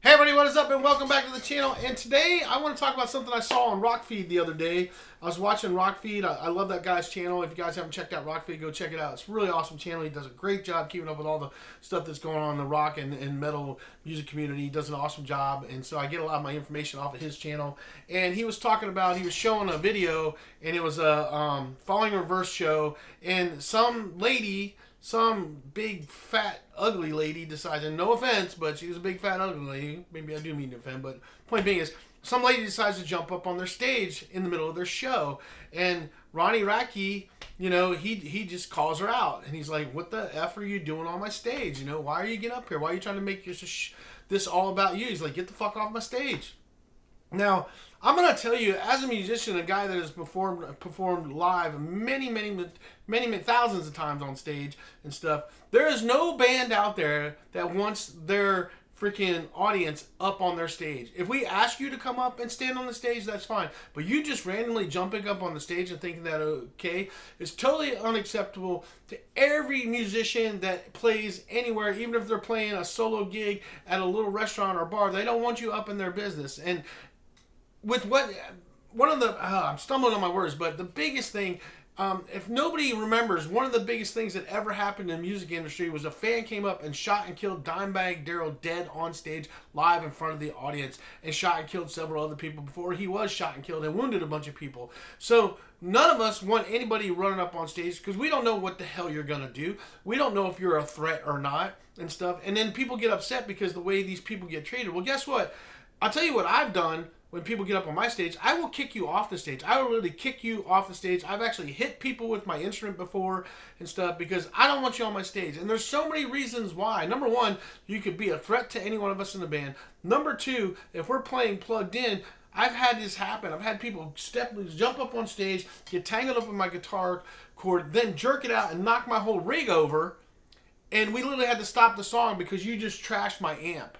Hey everybody, what is up and welcome back to the channel. And today I want to talk about something I saw on Rockfeed the other day. I was watching Rockfeed. I love that guy's channel. If you guys haven't checked out Rockfeed, go check it out. It's a really awesome channel. He does a great job keeping up with all the stuff that's going on in the rock and metal music community. He does an awesome job. And so I get a lot of my information off of his channel. And he was talking about, he was showing a video, and it was a Falling Reverse show. And some big fat ugly lady decides, and no offense, but she was a big fat ugly lady. Maybe I do mean to offend, but point being is, some lady decides to jump up on their stage in the middle of their show, and Ronnie Radke, he just calls her out, and he's like, "What the f are you doing on my stage? Why are you getting up here? Why are you trying to make this all about you?" He's like, "Get the fuck off my stage." Now, I'm gonna tell you, as a musician, a guy that has performed live many thousands of times on stage and stuff, there is no band out there that wants their freaking audience up on their stage. If we ask you to come up and stand on the stage, that's fine. But you just randomly jumping up on the stage and thinking that okay is totally unacceptable to every musician that plays anywhere, even if they're playing a solo gig at a little restaurant or bar. They don't want you up in their business. And with I'm stumbling on my words, but the biggest thing, if nobody remembers, one of the biggest things that ever happened in the music industry was a fan came up and shot and killed Dimebag Darrell dead on stage live in front of the audience, and shot and killed several other people before he was shot and killed and wounded a bunch of people. So none of us want anybody running up on stage because we don't know what the hell you're going to do. We don't know if you're a threat or not and stuff. And then people get upset because the way these people get treated. Well, guess what? I'll tell you what I've done. When people get up on my stage, I will kick you off the stage. I will literally kick you off the stage. I've actually hit people with my instrument before and stuff because I don't want you on my stage. And there's so many reasons why. Number one, you could be a threat to any one of us in the band. Number two, if we're playing plugged in, I've had this happen. I've had people jump up on stage, get tangled up in my guitar cord, then jerk it out and knock my whole rig over. And we literally had to stop the song because you just trashed my amp.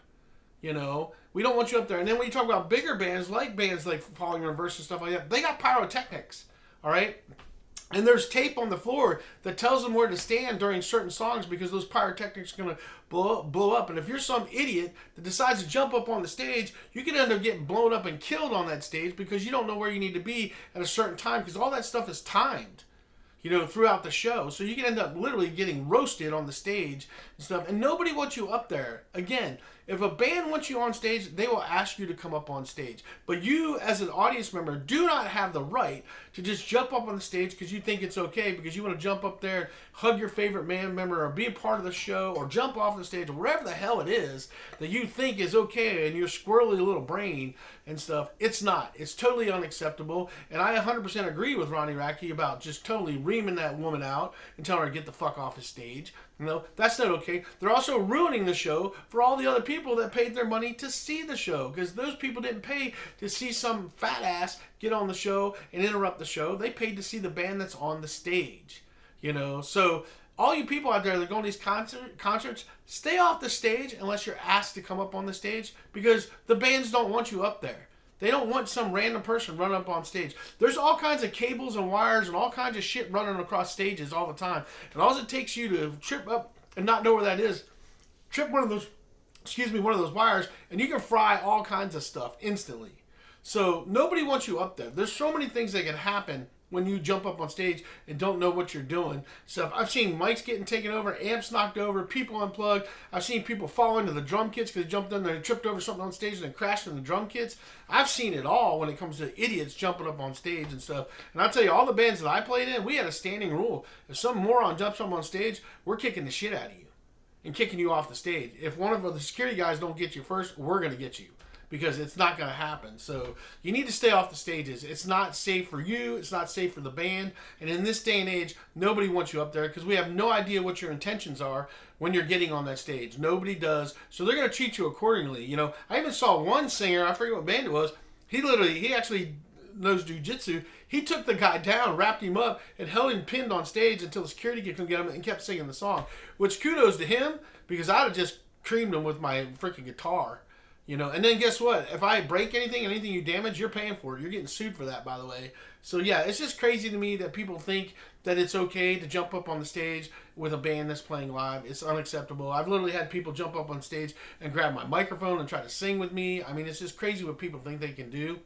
We don't want you up there. And then when you talk about bigger bands like Falling Reverse and stuff like that, they got pyrotechnics, all right? And there's tape on the floor that tells them where to stand during certain songs because those pyrotechnics are going to blow up. And if you're some idiot that decides to jump up on the stage, you can end up getting blown up and killed on that stage because you don't know where you need to be at a certain time because all that stuff is timed. Throughout the show. So you can end up literally getting roasted on the stage and stuff. And nobody wants you up there. Again, if a band wants you on stage, they will ask you to come up on stage. But you, as an audience member, do not have the right to just jump up on the stage because you think it's okay, because you want to jump up there, hug your favorite band member, or be a part of the show, or jump off the stage, or whatever the hell it is that you think is okay in your squirrely little brain and stuff. It's not. It's totally unacceptable. And I 100% agree with Ronnie Radke about just totally reaming that woman out and telling her to get the fuck off the stage. That's not okay. They're also ruining the show for all the other people that paid their money to see the show, because those people didn't pay to see some fat ass get on the show and interrupt the show. They paid to see the band that's on the stage. So all you people out there that go to these concerts, stay off the stage unless you're asked to come up on the stage, because the bands don't want you up there. They don't want some random person running up on stage. There's all kinds of cables and wires and all kinds of shit running across stages all the time. And all it takes you to trip up and not know where that is, trip one of those wires, and you can fry all kinds of stuff instantly. So nobody wants you up there. There's so many things that can happen when you jump up on stage and don't know what you're doing. So I've seen mics getting taken over, amps knocked over, people unplugged. I've seen people fall into the drum kits because they jumped in there and tripped over something on stage and then crashed in the drum kits. I've seen it all when it comes to idiots jumping up on stage and stuff. And I'll tell you, all the bands that I played in, we had a standing rule. If some moron jumps up on stage, we're kicking the shit out of you and kicking you off the stage. If one of the security guys don't get you first, we're going to get you, because it's not going to happen. So you need to stay off the stages. It's not safe for you. It's not safe for the band. And in this day and age, nobody wants you up there because we have no idea what your intentions are when you're getting on that stage. Nobody does. So they're going to treat you accordingly. I even saw one singer, I forget what band it was, he actually knows jujitsu. He took the guy down, wrapped him up, and held him pinned on stage until the security could come get him, and kept singing the song. Which, kudos to him, because I'd have just creamed him with my freaking guitar. And then guess what? If I break anything you damage, you're paying for it. You're getting sued for that, by the way. So yeah, it's just crazy to me that people think that it's okay to jump up on the stage with a band that's playing live. It's unacceptable. I've literally had people jump up on stage and grab my microphone and try to sing with me. I mean, it's just crazy what people think they can do.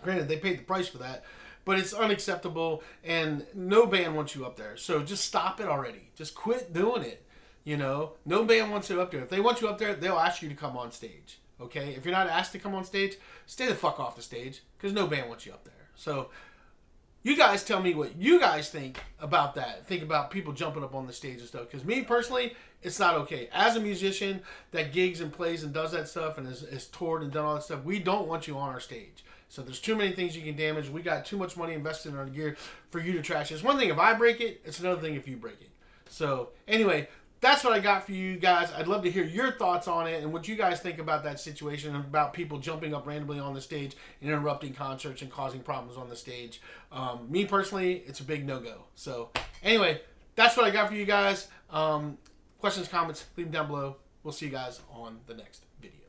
Granted, they paid the price for that, but it's unacceptable, and no band wants you up there. So just stop it already. Just quit doing it. You know, no band wants you up there. If they want you up there, they'll ask you to come on stage. Okay? If you're not asked to come on stage, stay the fuck off the stage, because no band wants you up there. So you guys tell me what you guys think about that. Think about people jumping up on the stage and stuff. Because me, personally, it's not okay. As a musician that gigs and plays and does that stuff and is toured and done all that stuff, we don't want you on our stage. So there's too many things you can damage. We got too much money invested in our gear for you to trash it. It's one thing if I break it. It's another thing if you break it. So anyway, that's what I got for you guys. I'd love to hear your thoughts on it and what you guys think about that situation and about people jumping up randomly on the stage and interrupting concerts and causing problems on the stage. Me personally, it's a big no-go. So anyway, that's what I got for you guys. Questions, comments, leave them down below. We'll see you guys on the next video.